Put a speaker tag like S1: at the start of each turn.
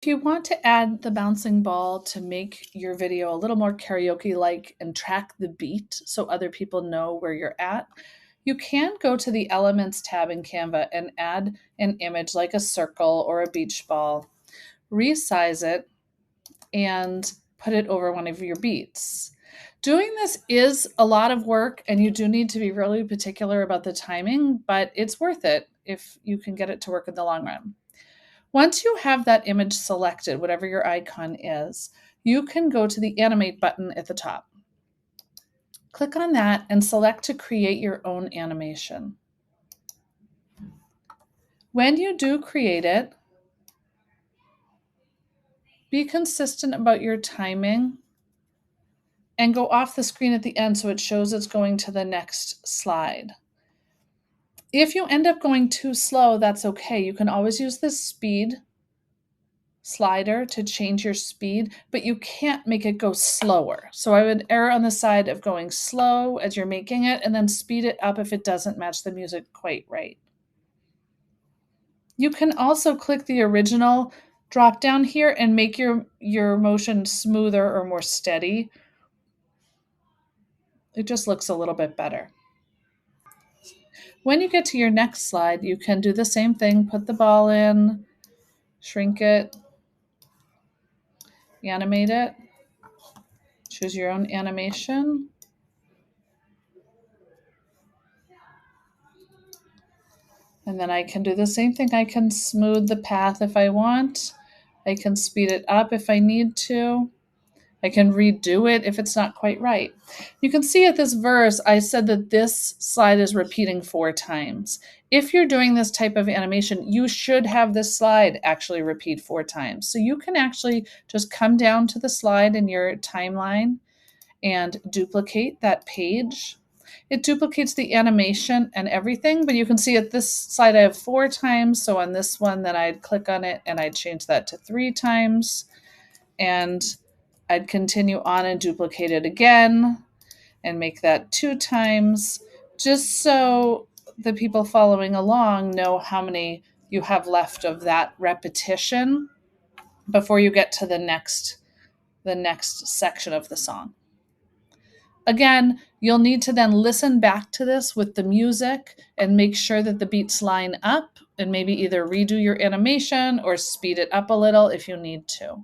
S1: If you want to add the bouncing ball to make your video a little more karaoke-like and track the beat so other people know where you're at, you can go to the Elements tab in Canva and add an image like a circle or a beach ball, resize it, and put it over one of your beats. Doing this is a lot of work, and you do need to be really particular about the timing, but it's worth it if you can get it to work in the long run. Once you have that image selected, whatever your icon is, you can go to the Animate button at the top. Click on that and select to create your own animation. When you do create it, be consistent about your timing and go off the screen at the end so it shows it's going to the next slide. If you end up going too slow, that's okay. You can always use the speed slider to change your speed, but you can't make it go slower. So I would err on the side of going slow as you're making it and then speed it up if it doesn't match the music quite right. You can also click the original drop down here and make your motion smoother or more steady. It just looks a little bit better. When you get to your next slide, you can do the same thing, put the ball in, shrink it, animate it, choose your own animation. And then I can do the same thing. I can smooth the path if I want. I can speed it up if I need to. I can redo it if it's not quite right. You can see at this verse, I said that this slide is repeating 4 times. If you're doing this type of animation, you should have this slide actually repeat 4 times. So you can actually just come down to the slide in your timeline and duplicate that page. It duplicates the animation and everything, but you can see at this slide I have 4 times. So on this one, then I'd click on it and I'd change that to 3 times. And I'd continue on and duplicate it again and make that 2 times, just so the people following along know how many you have left of that repetition before you get to the next section of the song. Again, you'll need to then listen back to this with the music and make sure that the beats line up and maybe either redo your animation or speed it up a little if you need to.